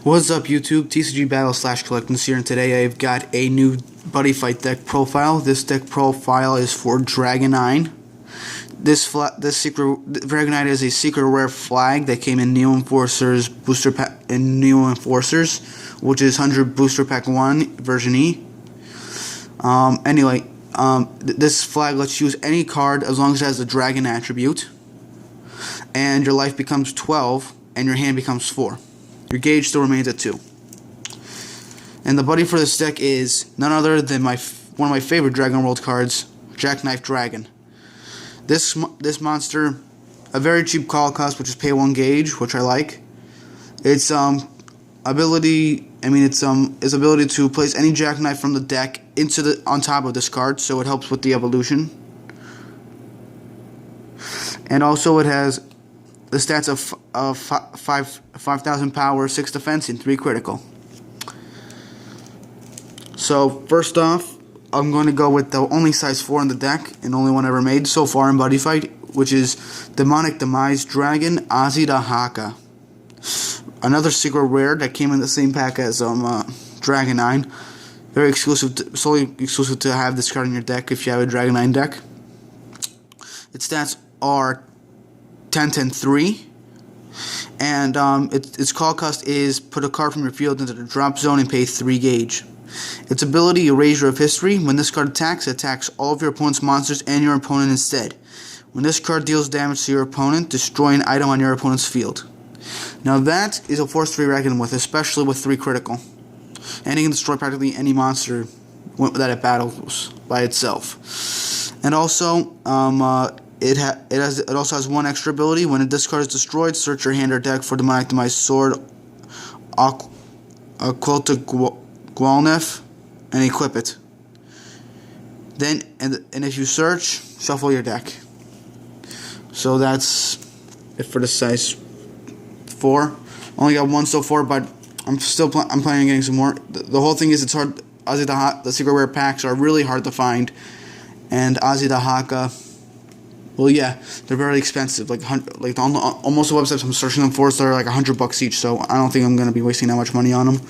What's up, YouTube? TCG Battle / Collectings here, and today I've got a new Buddyfight deck profile. This deck profile is for Dragonine. This secret Dragonine is a secret rare flag that came in Neo Enforcers booster pack in Neo Enforcers, which is 100 booster pack 1 version E. This flag lets you use any card as long as it has the dragon attribute, and your life becomes 12 and your hand becomes 4. Your gauge still remains at 2. And the buddy for this deck is none other than one of my favorite Dragon World cards, Jackknife Dragon. This monster, a very cheap call cost, which is pay 1 gauge, which I like. Its ability to place any Jackknife from the deck on top of this card, so it helps with the evolution. And also it has the stats of 5,000 power, 6 defense, and 3 critical. So first off, I'm going to go with the only size 4 in the deck, and only one ever made so far in Buddyfight, which is Demonic Demise Dragon Azida Haka. Another secret rare that came in the same pack as Dragonine. Very exclusive, solely exclusive to have this card in your deck if you have a Dragonine deck. Its stats are 10, 10, 3, and its call cost is put a card from your field into the drop zone and pay 3 gauge. Its ability, Erasure of History. When this card attacks, it attacks all of your opponent's monsters and your opponent instead. When this card deals damage to your opponent, destroy an item on your opponent's field. Now that is a force to be reckoned with, especially with 3 critical. And it can destroy practically any monster that it battles by itself. And also, it also has one extra ability. When a discard is destroyed, search your hand or deck for Demonic Demise Sword, Quilta Gwalnef, and equip it. Then, and if you search, shuffle your deck. So that's it for the size 4. Only got 1 so far, but I'm planning on getting some more. The whole thing is it's hard. The secret rare packs are really hard to find, and Azida Haka. Well, yeah, they're very expensive. Almost the websites I'm searching them for, so they're like $100 each. So I don't think I'm gonna be wasting that much money on them.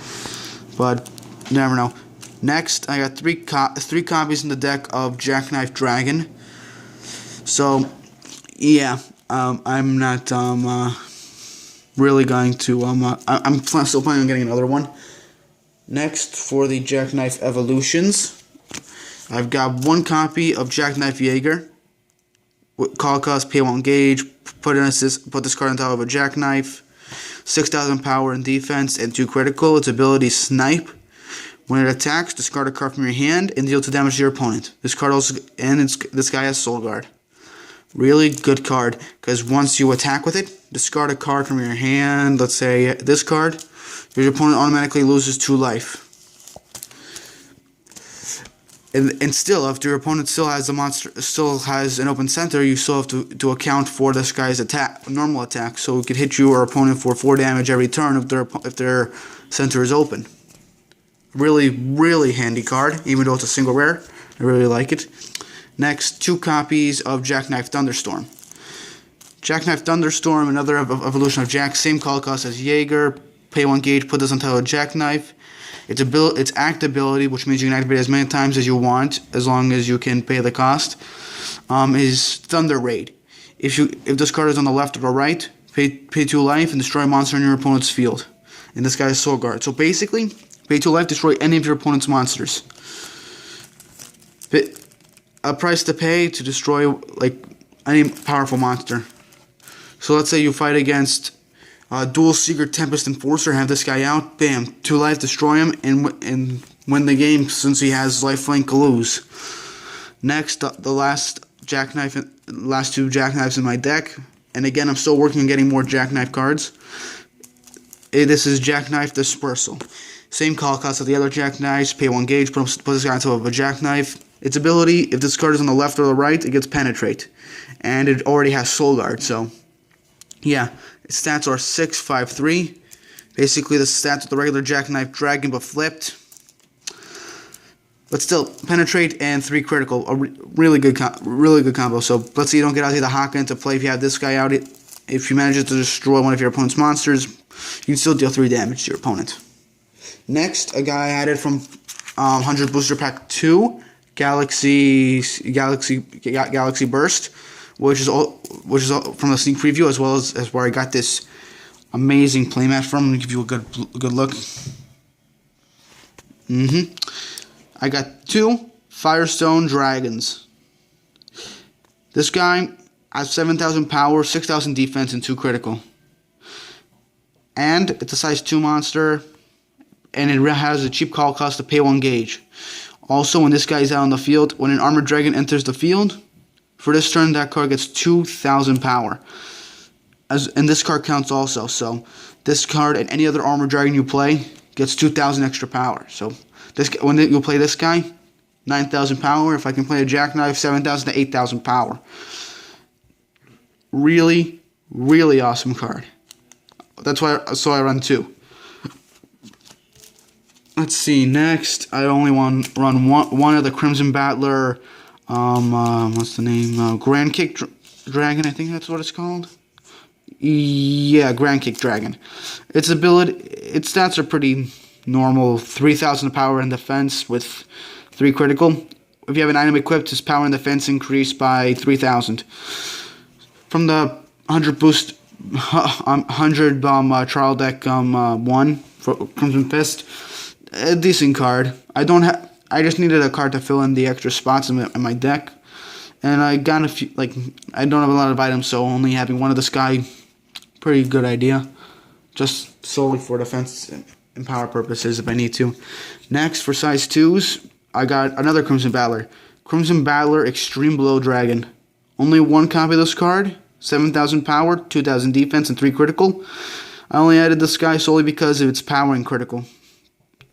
But you never know. Next, I got three copies in the deck of Jackknife Dragon. So yeah, I'm not really going to I'm still planning on getting another one. Next, for the Jackknife Evolutions, I've got 1 copy of Jackknife Jaeger. Call cost, pay 1 gauge, put this card on top of a Jackknife, 6,000 power and defense, and 2 critical. Its ability, Snipe. When it attacks, discard a card from your hand and deal 2 damage to your opponent. This card also, this guy has Soul Guard. Really good card, because once you attack with it, discard a card from your hand. Let's say this card. Your opponent automatically loses 2 life. And still, if your opponent still has an open center, you still have to account for this guy's normal attack. So it could hit your opponent for 4 damage every turn if their center is open. Really, really handy card, even though it's a single rare. I really like it. Next, 2 copies of Jackknife Thunderstorm. Jackknife Thunderstorm, another evolution of Jack, same call cost as Jaeger. Pay 1 gauge, put this on top of Jackknife. Its act ability, which means you can activate it as many times as you want, as long as you can pay the cost, is Thunder Raid. If this card is on the left or the right, pay 2 life and destroy a monster in your opponent's field. And this guy is Soul Guard. So basically, pay 2 life, destroy any of your opponent's monsters. A price to pay to destroy any powerful monster. So let's say you fight against Dual Secret Tempest Enforcer, have this guy out, bam, 2 life, destroy him, and win the game since he has lifelink to lose. Next, the last 2 Jackknives in my deck, and again, I'm still working on getting more Jackknife cards. This is Jackknife Dispersal. Same call cost as the other Jackknives, pay 1 gauge, put this guy on top of a Jackknife. Its ability, if this card is on the left or the right, it gets Penetrate. And it already has Soul Guard, so yeah. Its stats are 6, 5, 3. Basically the stats of the regular Jackknife Dragon, but flipped. But still, Penetrate and 3 critical. A really good combo. So let's say you don't get Azida Haka into play. If you have this guy out, if you manage to destroy one of your opponent's monsters, You can still deal 3 damage to your opponent. Next, a guy added from 100 Booster Pack 2, Galaxy Burst, which is from the sneak preview, as well as where I got this amazing playmat from. Let me give you a good look. I got 2 Firestone Dragons. This guy has 7,000 power, 6,000 defense, and 2 critical. And it's a size 2 monster, and it has a cheap call cost to pay 1 gauge. Also, when this guy is out on the field, when an armored dragon enters the field, for this turn that card gets 2,000 power. And this card counts also, so this card and any other armored dragon you play gets 2,000 extra power. So when you play this guy, 9,000 power. If I can play a jackknife, 7,000 to 8,000 power. Really, really awesome card. That's why I run 2. Let's see. Next, I only run one of the Crimson Battler. What's the name? Grand Kick Dragon. I think that's what it's called. Yeah, Grand Kick Dragon. Its stats are pretty normal. 3,000 power and defense with 3 critical. If you have an item equipped, his power and defense increase by 3,000. From the 100 boost, 100 trial deck 1 for Crimson Fist, a decent card. I just needed a card to fill in the extra spots in my deck, and I got a few. I don't have a lot of items, so only having one of this guy, pretty good idea. Just solely for defense and power purposes if I need to. Next, for size 2s, I got another Crimson Battler. Crimson Battler Extreme Blow Dragon. Only 1 copy of this card. 7,000 power, 2,000 defense, and 3 critical. I only added this guy solely because of its power and critical.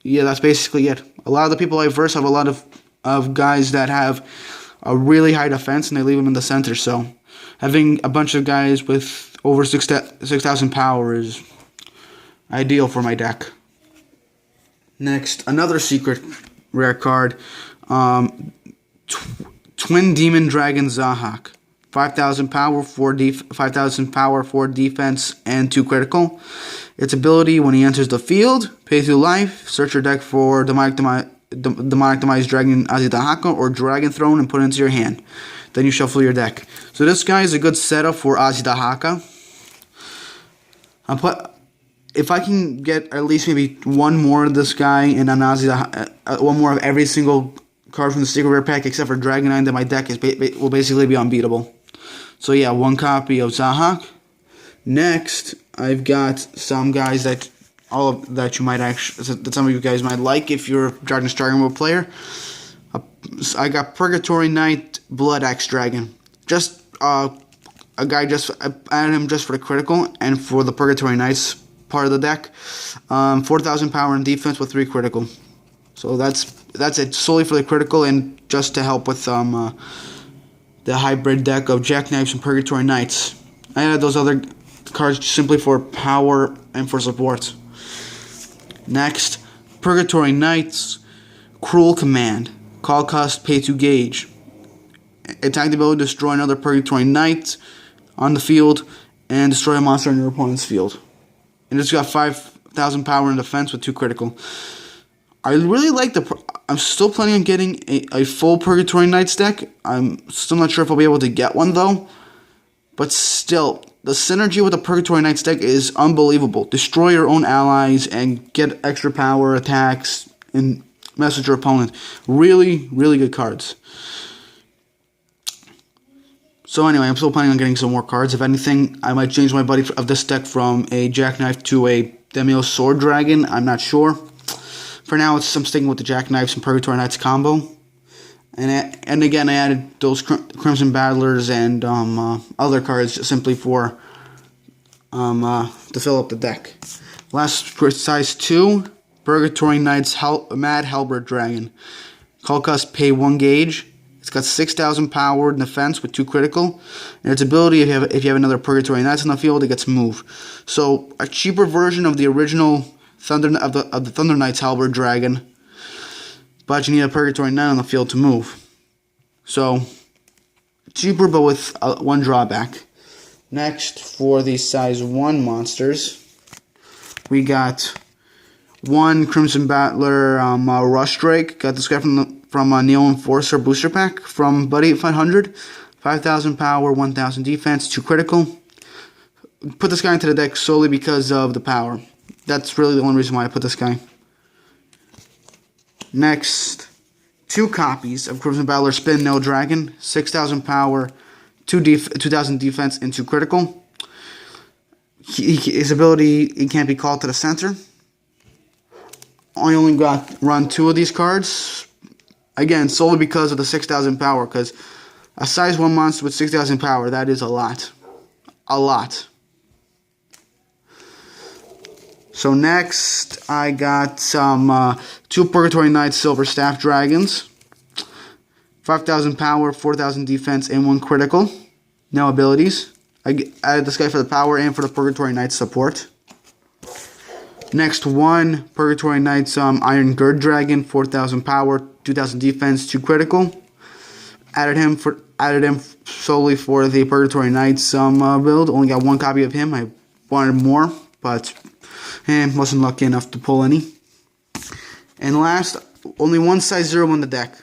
Yeah, that's basically it. A lot of the people I verse have a lot of guys that have a really high defense, and they leave them in the center. So having a bunch of guys with over 6,000 power is ideal for my deck. Next, another secret rare card, Twin Demon Dragon Zahak. 5,000 power, 5,000 power, 4 defense, and 2 critical. Its ability: when he enters the field, pay 2 life, search your deck for Demonic Demise Dragon Azidahaka or Dragon Throne and put it into your hand. Then you shuffle your deck. So this guy is a good setup for Azidahaka. If I can get at least maybe 1 more of this guy and an Azidahaka, 1 more of every single card from the secret rare pack except for Dragonite, then my deck will basically be unbeatable. So yeah, 1 copy of Zahak. Next, I've got some guys that some of you guys might like if you're a Dragon's Dragon Mode player. I got Purgatory Knight Blood Axe Dragon. Just a guy I added him just for the critical and for the Purgatory Knights part of the deck. 4,000 power and defense with 3 critical. So that's it, solely for the critical and just to help with the hybrid deck of Jackknives and Purgatory Knights. I added those other cards simply for power and for support. Next, Purgatory Knights Cruel Command. Call cost, pay 2 gauge. Attack the ability to destroy another Purgatory Knight on the field and destroy a monster on your opponent's field. And it's got 5,000 power and defense with 2 critical. I really like I'm still planning on getting a full Purgatory Knights deck. I'm still not sure if I'll be able to get one though. But still, the synergy with the Purgatory Knights deck is unbelievable. Destroy your own allies and get extra power, attacks, and message your opponent. Really, really good cards. So anyway, I'm still planning on getting some more cards. If anything, I might change my buddy of this deck from a Jackknife to a Demio Sword Dragon. I'm not sure. For now, I'm sticking with the Jackknives and Purgatory Knights combo. And again, I added those Crimson Battlers and other cards simply for to fill up the deck. Last size 2, Purgatory Knights Mad Halberd Dragon. Call cost, pay 1 gauge. It's got 6,000 power and defense with 2 critical. And its ability, if you have another Purgatory Knights on the field, it gets move. So a cheaper version of the original the Thunder Knights Halberd Dragon, but you need a Purgatory Knight on the field to move. So cheaper, but with 1 drawback. Next, for the size 1 monsters, We got 1 Crimson Battler Rush Drake. Got this guy from Neo Enforcer Booster Pack from Buddyfight 100. 5,000 power, 1,000 defense, 2 critical. Put this guy into the deck solely because of the power. That's really the only reason why I put this guy. Next, 2 copies of Crimson Battler Spin No Dragon. 6,000 power, 2,000 defense, and 2 critical. His ability, he can't be called to the center. I only run 2 of these cards. Again, solely because of the 6,000 power, because a size 1 monster with 6,000 power, that is a lot. A lot. So next, I got some 2 Purgatory Knights Silver Staff Dragons. 5,000 power, 4,000 defense, and 1 critical. No abilities. I added this guy for the power and for the Purgatory Knights support. Next, 1 Purgatory Knights Iron Gird Dragon, 4,000 power, 2,000 defense, 2 critical. Added him solely for the Purgatory Knights build. Only got 1 copy of him. I wanted more, but wasn't lucky enough to pull any. And last, only 1 size 0 in the deck.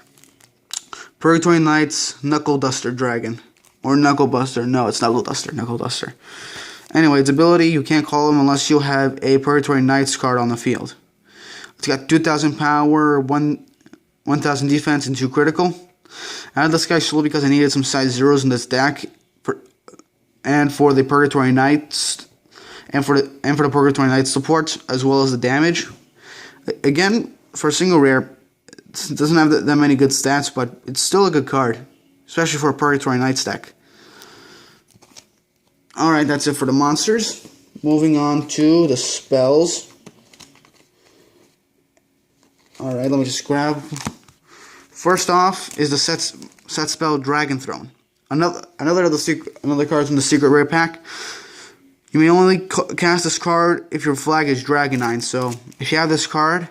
Purgatory Knights Knuckle Duster Dragon. Or Knuckle Buster. No, it's Knuckle Duster. Knuckle Duster. Anyway, its ability, you can't call him unless you have a Purgatory Knights card on the field. It's got 2,000 power, 1,000 defense, and 2 critical. I had this guy solely because I needed some size 0s in this deck. And for the Purgatory Knights. And for the Purgatory Knights support, as well as the damage. Again, for a single rare, it doesn't have that many good stats, but it's still a good card. Especially for a Purgatory Knights deck. Alright, that's it for the monsters. Moving on to the spells. Alright, let me just grab. First off is the set spell Dragon Throne. Another card from the secret rare pack. You may only cast this card if your flag is Dragonite. So if you have this card,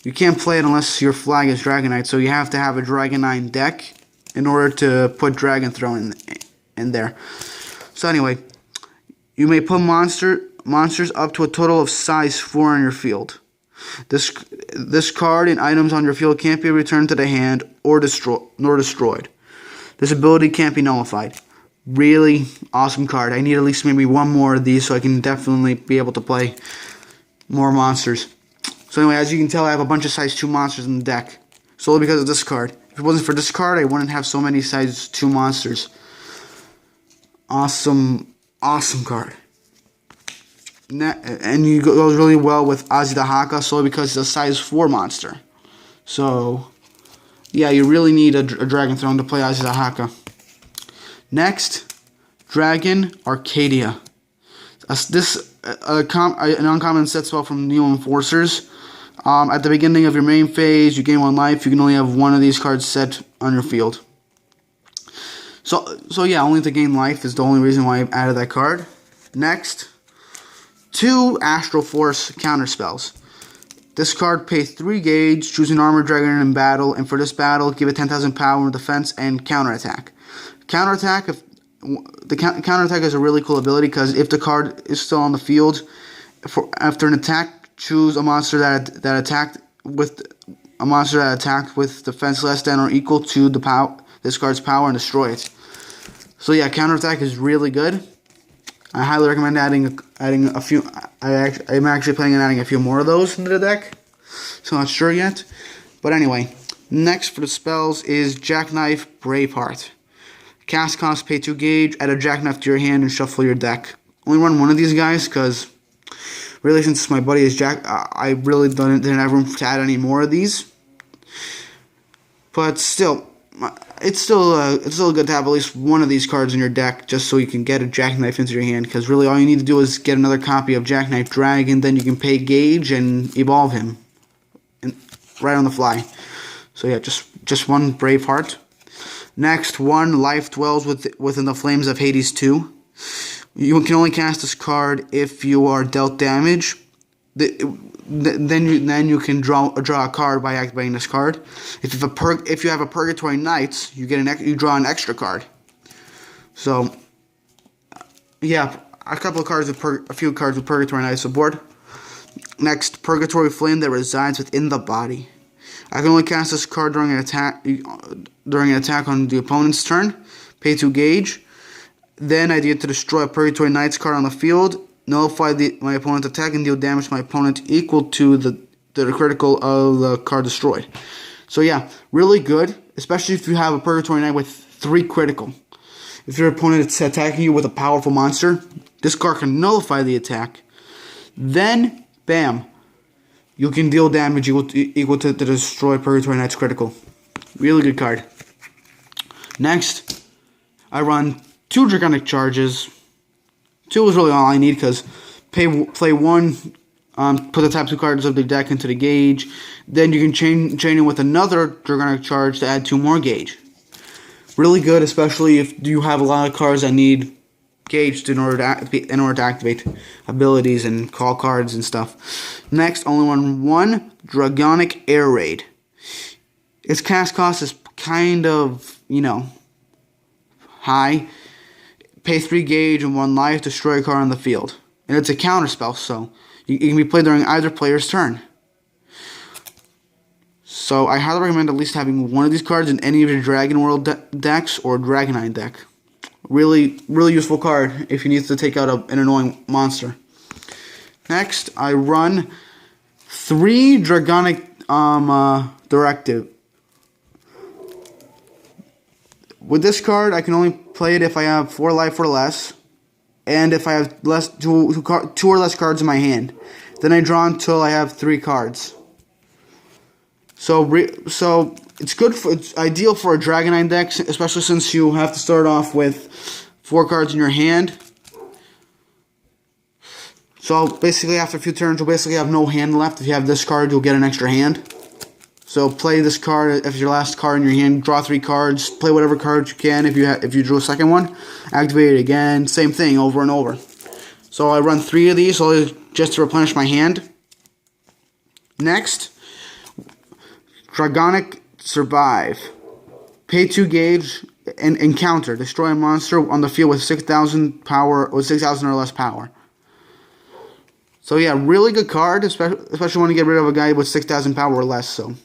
you can't play it unless your flag is Dragonite. So you have to have a Dragonite deck in order to put Dragon Throne in there. So anyway, you may put monsters up to a total of size 4 on your field. This card and items on your field can't be returned to the hand or destroyed. This ability can't be nullified. Really awesome card. I need at least maybe 1 more of these so I can definitely be able to play more monsters. So anyway, as you can tell, I have a bunch of size 2 monsters in the deck. Solely because of this card. If it wasn't for this card, I wouldn't have so many size 2 monsters. Awesome card. And it goes really well with Azidahaka, solely because it's a size 4 monster. So, yeah, you really need a Dragon Throne to play Azidahaka. Next, Dragon Arcadia. An uncommon set spell from Neo Enforcers. At the beginning of your main phase, you gain 1 life. You can only have 1 of these cards set on your field. So yeah, only to gain life is the only reason why I've added that card. Next, 2 Astral Force counter spells. This card pays 3 gauge, choose an armored dragon in battle, and for this battle, give it 10,000 power, defense, and counterattack. Counterattack is a really cool ability because if the card is still on the field, after an attack, choose a monster that attacked with defense less than or equal to this card's power and destroy it. So yeah, counterattack is really good. I highly recommend adding a few. I'm actually planning on adding a few more of those into the deck. So I'm not sure yet. But anyway, next for the spells is Jackknife Braveheart. Cast cost, pay 2 gauge, add a Jackknife to your hand and shuffle your deck. Only run 1 of these guys because really since my buddy is Jack, I really didn't have room to add any more of these. But still, it's still good to have at least 1 of these cards in your deck just so you can get a Jackknife into your hand, because really all you need to do is get another copy of Jackknife Dragon, then you can pay gauge and evolve him right on the fly. So yeah, just 1 Braveheart. Next, 1 Life Dwells within the Flames of Hades 2. You can only cast this card if you are dealt damage. Then you can draw a card by activating this card. If you have a Purgatory Knights, you draw an extra card. So yeah, a few cards with Purgatory Knights support. Next, Purgatory Flame that resides within the body. I can only cast this card during an attack on the opponent's turn. Pay 2 gauge. Then I get to destroy a Purgatory Knight's card on the field, nullify my opponent's attack, and deal damage to my opponent equal to the critical of the card destroyed. So yeah, really good, especially if you have a Purgatory Knight with 3 critical. If your opponent is attacking you with a powerful monster, this card can nullify the attack. Then, bam, you can deal damage equal to the destroyed Purgatory Knight's critical. Really good card. Next, I run 2 Draconic Charges. 2 is really all I need because play 1, put the top 2 cards of the deck into the gauge. Then you can chain it with another Draconic Charge to add 2 more gauge. Really good, especially if you have a lot of cards that need gauge in order to activate abilities and call cards and stuff. Next, only run 1 Draconic Air Raid. Its cast cost is kind of, high. Pay 3 gauge and 1 life, destroy a card on the field. And it's a counter spell, so it can be played during either player's turn. So I highly recommend at least having one of these cards in any of your Dragon World decks or Dragonite deck. Really, really useful card if you need to take out an annoying monster. Next, I run 3 Draconic Directive. With this card, I can only play it if I have 4 life or less, and if I have two or less cards in my hand. Then I draw until I have 3 cards. So it's good it's ideal for a Dragonite deck, especially since you have to start off with 4 cards in your hand. So basically, after a few turns, you'll basically have no hand left. If you have this card, you'll get an extra hand. So play this card as your last card in your hand. Draw 3 cards. Play whatever cards you can. If you drew a second one, activate it again. Same thing over and over. So I run 3 of these just to replenish my hand. Next, Draconic Survive. Pay 2 gauge and encounter. Destroy a monster on the field with 6,000 power or 6,000 or less power. So yeah, really good card, especially when you get rid of a guy with 6,000 power or less. So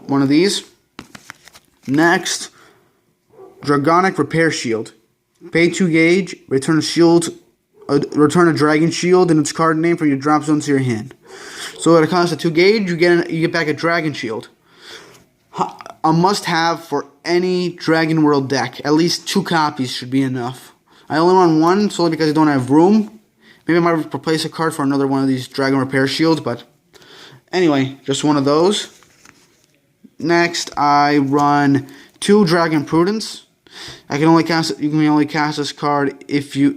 one of these. Next, Draconic Repair Shield. Pay 2 gauge. Return a Dragon Shield and its card name from your drop zone to your hand. So at a cost of 2 gauge, you get back a Dragon Shield. A must-have for any Dragon World deck. At least 2 copies should be enough. I only run 1 solely because I don't have room. Maybe I might replace a card for another one of these Dragon Repair Shields, but anyway, just one of those. Next, I run 2 Dragon Prudence. You can only cast this card if you're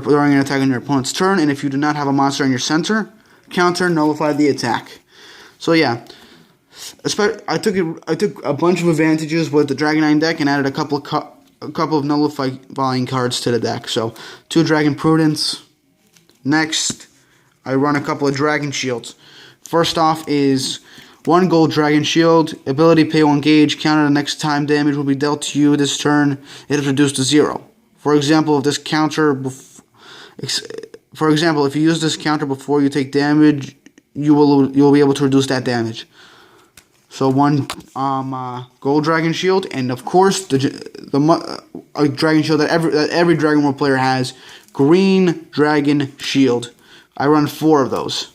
throwing an attack on your opponent's turn, and if you do not have a monster in your center, counter nullify the attack. So yeah, I took a bunch of advantages with the Dragonite deck and added a couple of nullifying cards to the deck. So 2 Dragon Prudence. Next, I run a couple of Dragon Shields. First off is 1 gold Dragon Shield. Ability, pay 1 gauge. Counter the next time damage will be dealt to you this turn. It is reduced to 0. For example, if you use this counter before you take damage, you will be able to reduce that damage. So 1 gold Dragon Shield, and of course a Dragon Shield that every Dragon World player has. Green Dragon Shield. I run 4 of those.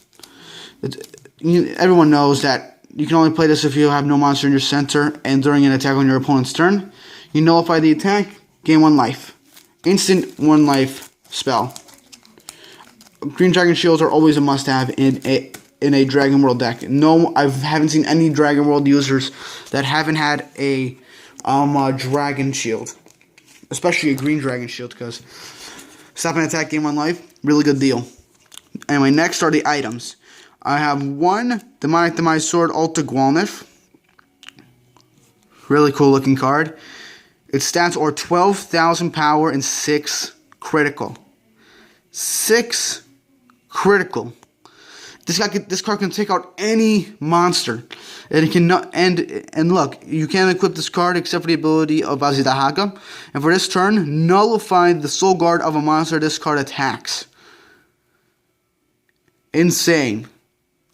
Everyone knows that you can only play this if you have no monster in your center and during an attack on your opponent's turn. You nullify the attack, gain 1 life. Instant 1 life spell. Green Dragon Shields are always a must-have in a Dragon World deck. No, I haven't seen any Dragon World users that haven't had a Dragon Shield. Especially a Green Dragon Shield, because stop an attack, gain 1 life, really good deal. Anyway, next are the items. I have 1 Demonic Demise Sword Alta Gwalnif. Really cool looking card. Its stats are 12,000 power and 6 critical. 6 critical. This card can take out any monster. And it cannot and look, you can't equip this card except for the ability of Azidahaga. And for this turn, nullify the soul guard of a monster this card attacks. Insane.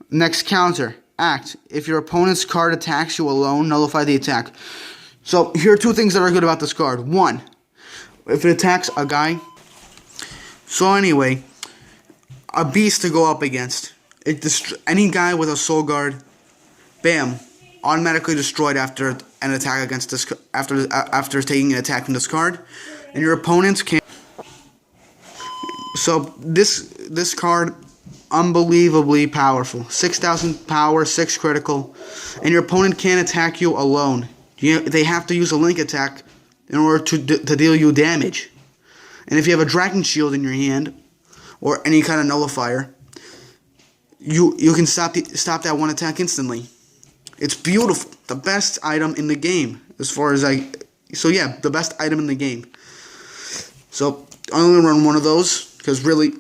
Next counter. Act. If your opponent's card attacks you alone, nullify the attack. So here are two things that are good about this card. One, if it attacks a guy. So anyway, a beast to go up against. Any guy with a soul guard, bam, automatically destroyed after an attack against this. After taking an attack from this card, and your opponent can. So this card, unbelievably powerful. 6,000 power, 6 critical, and your opponent can't attack you alone. They have to use a link attack in order to deal you damage. And if you have a Dragon Shield in your hand, or any kind of nullifier, you can stop that one attack instantly. It's beautiful. The best item in the game, as far as the best item in the game. So I'm only run one of those because really,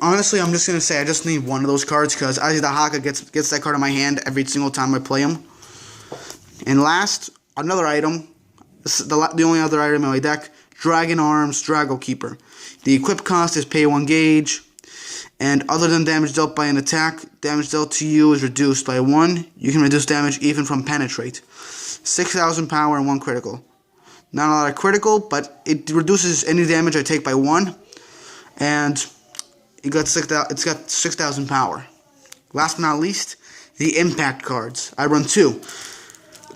honestly, I'm just gonna say I just need one of those cards because the Haka gets that card in my hand every single time I play him. And last, another item, the only other item in my deck, Dragon Arms Drago Keeper. The equip cost is pay 1 gauge, and other than damage dealt by an attack, damage dealt to you is reduced by 1. You can reduce damage even from Penetrate. 6,000 power and 1 critical. Not a lot of critical, but it reduces any damage I take by 1, and it's got 6,000 power. Last but not least, the impact cards. I run 2.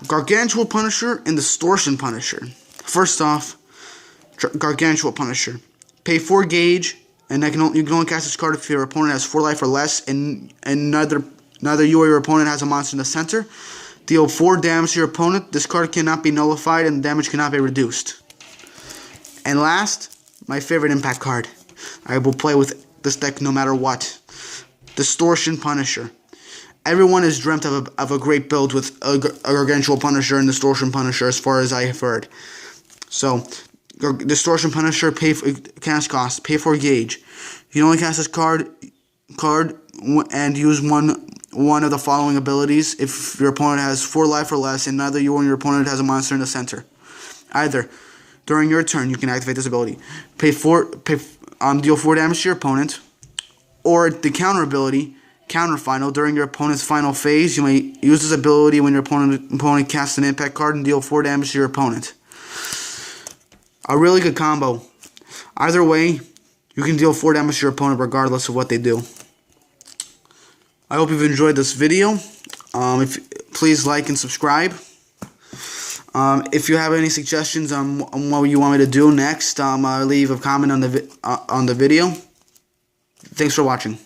Gargantual Punisher and Distortion Punisher. First off, Gargantual Punisher. Pay 4 gauge, and you can only cast this card if your opponent has 4 life or less, and neither you or your opponent has a monster in the center. Deal 4 damage to your opponent. This card cannot be nullified, and the damage cannot be reduced. And last, my favorite impact card. I will play with this deck no matter what. Distortion Punisher. Everyone has dreamt of a great build with a Gargantual Punisher and Distortion Punisher, as far as I have heard. So, Distortion Punisher, cast cost, pay 4 gauge. You can only cast this card and use one of the following abilities if your opponent has 4 life or less, and neither you or your opponent has a monster in the center. Either during your turn, you can activate this ability. Deal 4 damage to your opponent, or the counter ability. Counter final. During your opponent's final phase, you may use this ability when your opponent casts an impact card and deal 4 damage to your opponent. A really good combo. Either way, you can deal 4 damage to your opponent regardless of what they do. I hope you've enjoyed this video. Please like and subscribe. If you have any suggestions on what you want me to do next, leave a comment on the video. Thanks for watching.